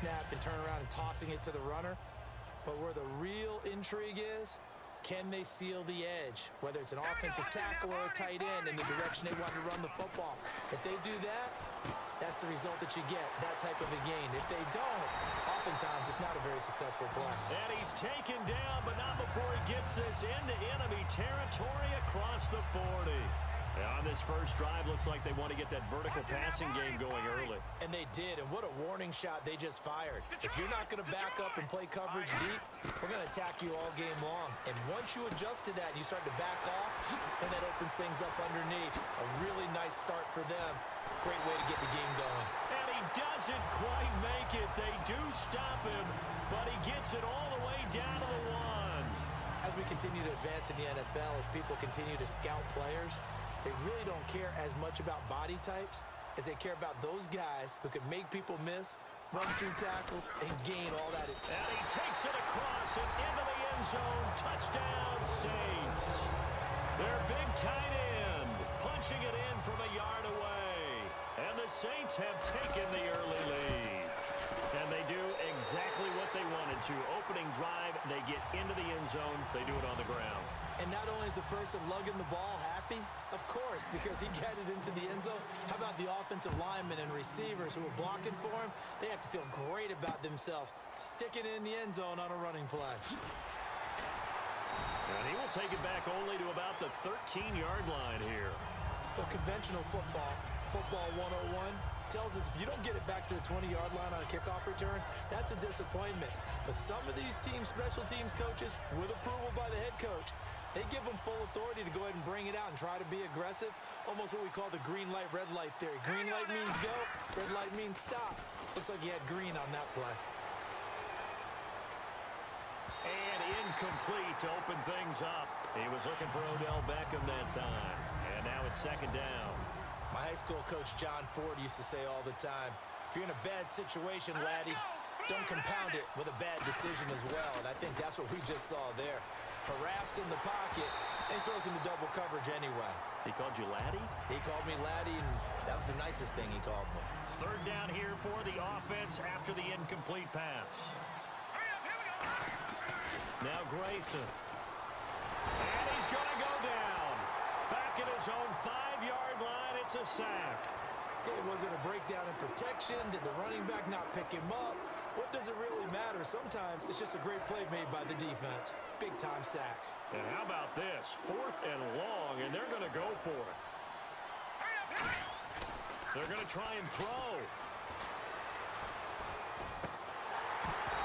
snap and turn around and tossing it to the runner. But where the real intrigue is, can they seal the edge, whether it's an offensive tackle or a tight end in the direction they want to run the football? If they do that, that's the result that you get, that type of a gain. If they don't, oftentimes it's not a very successful play. And he's taken down, but not before he gets this into enemy territory across the 40. On this first drive, looks like they want to get that vertical passing game going early. And they did, and what a warning shot they just fired. If you're not going to back up and play coverage deep, we're going to attack you all game long. And once you adjust to that and you start to back off, then that opens things up underneath. A really nice start for them. Great way to get the game going. And he doesn't quite make it. They do stop him, but he gets it all the way down to the 1. As we continue to advance in the NFL, as people continue to scout players, they really don't care as much about body types as they care about those guys who can make people miss, run through tackles, and gain all that. And he takes it across and into the end zone. Touchdown, Saints. Their big tight end punching it in from a yard away. And the Saints have taken the early lead. And they do exactly what they wanted to. Opening drive, they get into the end zone. They do it on the ground. And not only is the person lugging the ball happy, of course, because he got it into the end zone. How about the offensive linemen and receivers who are blocking for him? They have to feel great about themselves, sticking it in the end zone on a running play. And he will take it back only to about the 13-yard line here. The conventional football 101, tells us if you don't get it back to the 20-yard line on a kickoff return, that's a disappointment. But some of these teams, special teams coaches, with approval by the head coach, they give them full authority to go ahead and bring it out and try to be aggressive. Almost what we call the green light, red light theory. Green light means go, red light means stop. Looks like he had green on that play. And incomplete to open things up. He was looking for Odell Beckham that time. And now it's second down. My high school coach, John Ford, used to say all the time, if you're in a bad situation, laddie, don't compound it with a bad decision as well. And I think that's what we just saw there. Harassed in the pocket, and he throws into double coverage anyway. He called you laddie? He called me laddie, and that was the nicest thing he called me. Third down here for the offense after the incomplete pass. Now Grayson. And he's going to go down. Back at his own 5-yard line, it's a sack. Okay, was it a breakdown in protection? Did the running back not pick him up? What does it really matter? Sometimes it's just a great play made by the defense. Big-time sack. And how about this? 4th and long, and they're going to go for it. They're going to try and throw.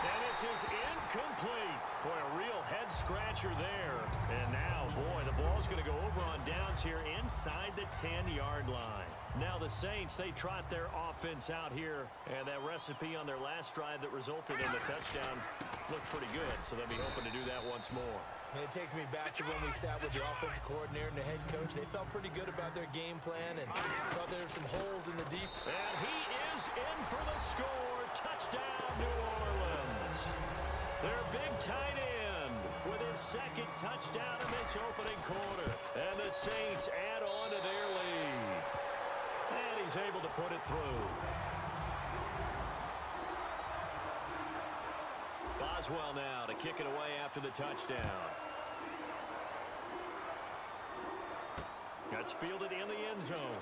And this is incomplete. Boy, a real head-scratcher there. And now, boy, the ball's going to go over on downs here inside the 10-yard line. Now the Saints, they trot their offense out here. And that recipe on their last drive that resulted in the touchdown looked pretty good. So they'll be hoping to do that once more. And it takes me back to when we sat with the offensive coordinator and the head coach. They felt pretty good about their game plan and thought there were some holes in the deep. And he is in for the score. Touchdown, New Orleans. Their big tight end with his second touchdown in this opening quarter. And the Saints add on to their lead. And he's able to put it through. Boswell now to kick it away after the touchdown. That's fielded in the end zone.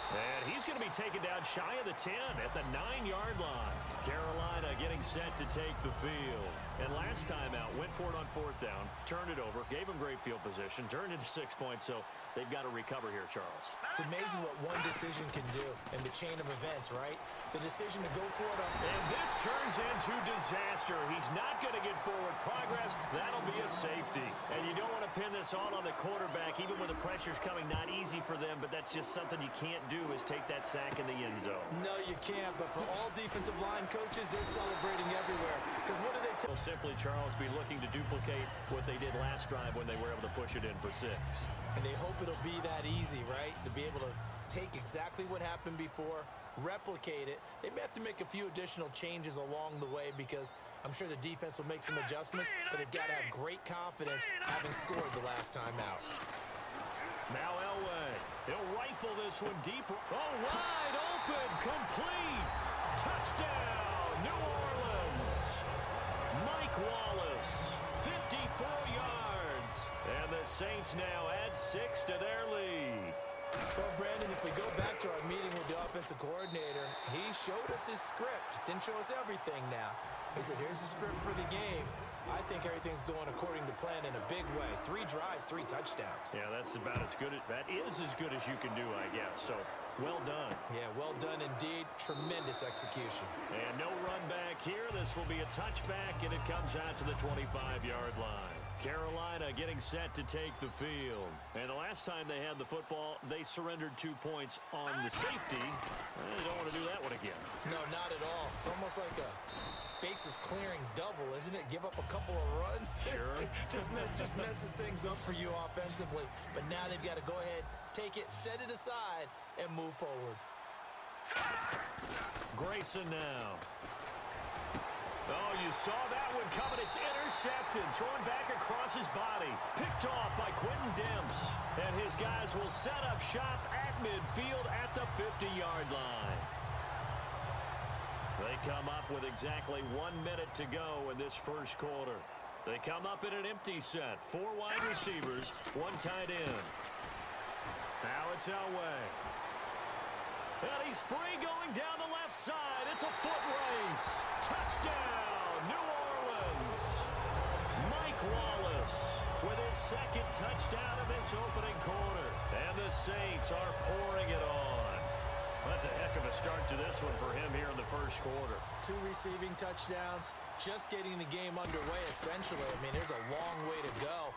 And he's going to be taken down shy of the 10 at the 9-yard line. Carolina getting set to take the field. And last time out, went for it on 4th down, turned it over, gave him great field position, turned into 6 points, so they've got to recover here, Charles. It's amazing what one decision can do in the chain of events, right? The decision to go for it on... And this turns into disaster. He's not going to get forward progress. That'll be a safety. And you don't want to pin this all on the quarterback, even when the pressure's coming. Not easy for them, but that's just something you can't do is take that sack in the end zone. No, you can't, but for all defensive line coaches, they're celebrating everywhere. Because what do they tell... Simply, Charles, be looking to duplicate what they did last drive when they were able to push it in for 6. And they hope it'll be that easy, right? To be able to take exactly what happened before, replicate it. They may have to make a few additional changes along the way because I'm sure the defense will make some adjustments, but they've got to have great confidence having scored the last time out. Now Elway. He'll rifle this one deep. Oh, wide open, complete. Touchdown, New Orleans. Mike Wallace, 54 yards. And the Saints now add 6 to their lead. Well, Brandon, if we go back to our meeting with the offensive coordinator, he showed us his script. Didn't show us everything now. He said, here's the script for the game. I think everything's going according to plan in a big way. 3 drives, 3 touchdowns. Yeah, that's about as good. That is as good as you can do, I guess. So, well done. Yeah, well done indeed. Tremendous execution. And no run back here. This will be a touchback, and it comes out to the 25-yard line. Carolina getting set to take the field. And the last time they had the football, they surrendered 2 points on the safety. They don't want to do that one again. No, not at all. It's almost like a bases clearing double, isn't it? Give up a couple of runs. Sure. just messes things up for you offensively. But now they've got to go ahead, take it, set it aside, and move forward. Grayson now. Oh, you saw that one coming. It's intercepted. Thrown back across his body. Picked off by Quentin Demps. And his guys will set up shop at midfield at the 50-yard line. They come up with exactly 1 minute to go in this first quarter. They come up in an empty set. 4 wide receivers, 1 tight end. Now it's Elway. And he's free going down the left side. It's a foot race. Touchdown, New Orleans. Mike Wallace with his 2nd touchdown of this opening quarter. And the Saints are pouring it on. That's a heck of a start to this one for him here in the first quarter. 2 receiving touchdowns, just getting the game underway essentially. I mean, there's a long way to go.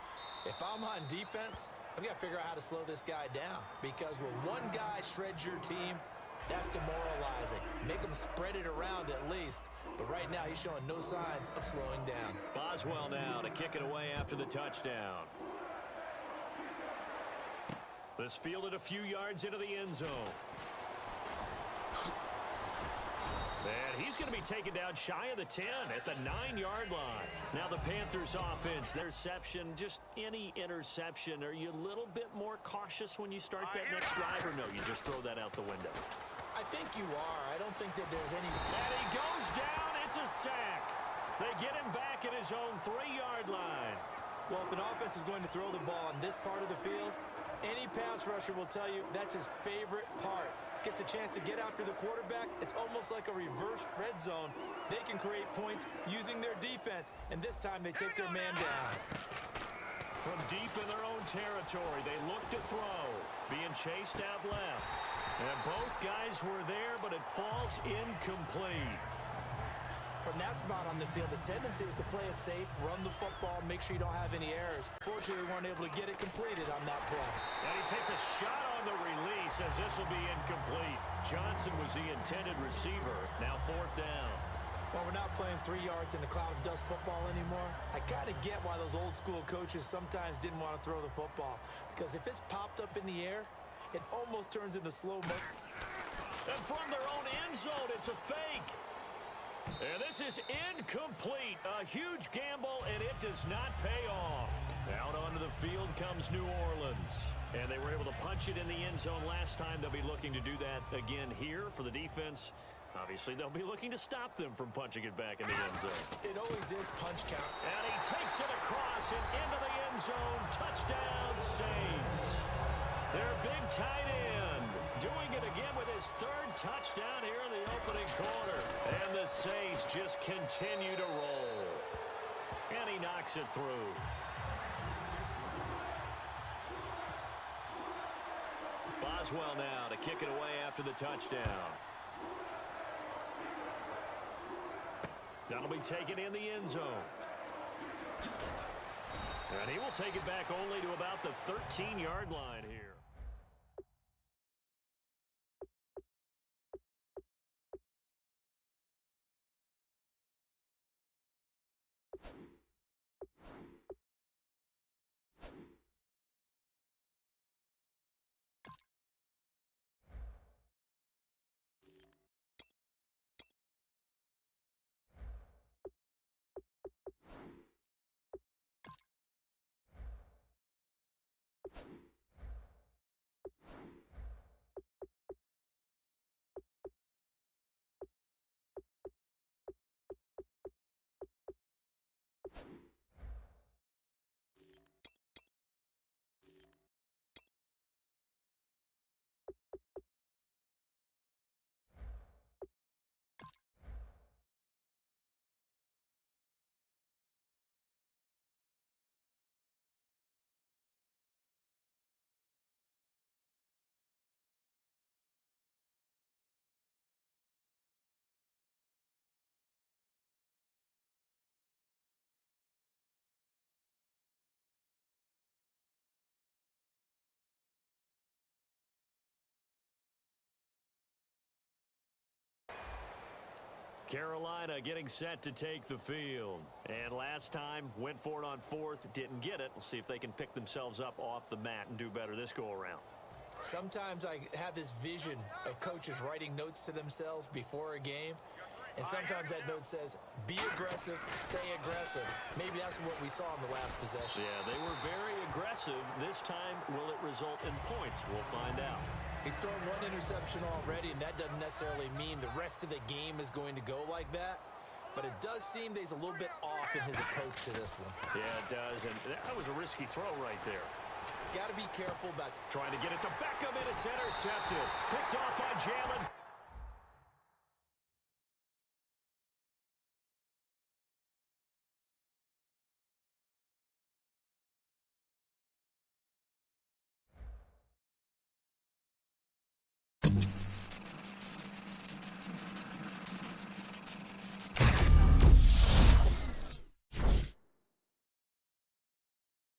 If I'm on defense, I've got to figure out how to slow this guy down, because when one guy shreds your team, that's demoralizing. Make him spread it around at least. But right now, he's showing no signs of slowing down. Boswell now to kick it away after the touchdown. This fielded a few yards into the end zone. And he's going to be taken down shy of the 10 at the 9-yard line. Now the Panthers offense, their interception, just any interception. Are you a little bit more cautious when you start that next drive, or no, you just throw that out the window? I think you are. I don't think that there's any... And he goes down. It's a sack. They get him back at his own 3-yard line. Well, if an offense is going to throw the ball on this part of the field, any pass rusher will tell you that's his favorite part. Gets a chance to get after the quarterback. It's almost like a reverse red zone. They can create points using their defense, and this time they take their man down. From deep in their own territory, they look to throw. Being chased out left. And both guys were there, but it falls incomplete. From that spot on the field, the tendency is to play it safe, run the football, make sure you don't have any errors. Fortunately, we weren't able to get it completed on that play. And he takes a shot on the release as this will be incomplete. Johnson was the intended receiver. Now 4th down. Well, we're not playing 3 yards in the cloud of dust football anymore. I kind of get why those old school coaches sometimes didn't want to throw the football, because if it's popped up in the air, it almost turns into slow motion. And from their own end zone, it's a fake. And this is incomplete. A huge gamble, and it does not pay off. Out onto the field comes New Orleans. And they were able to punch it in the end zone last time. They'll be looking to do that again here for the defense. Obviously, they'll be looking to stop them from punching it back in the end zone. It always is punch count. And he takes it across and into the end zone. Touchdown, Saints. Their big tight end doing it again with his 3rd touchdown here in the opening quarter. And the Saints just continue to roll. And he knocks it through. Boswell now to kick it away after the touchdown. That'll be taken in the end zone. And he will take it back only to about the 13-yard line here. Carolina getting set to take the field. And last time, went for it on fourth, didn't get it. We'll see if they can pick themselves up off the mat and do better this go-around. Sometimes I have this vision of coaches writing notes to themselves before a game. And sometimes that note says, be aggressive, stay aggressive. Maybe that's what we saw in the last possession. Yeah, they were very aggressive. This time, will it result in points? We'll find out. He's thrown one interception already, and that doesn't necessarily mean the rest of the game is going to go like that. But it does seem that he's a little bit off in his approach to this one. Yeah, it does, and that was a risky throw right there. Got to be careful about trying to get it to Beckham, and it's intercepted. Picked off by Jalen.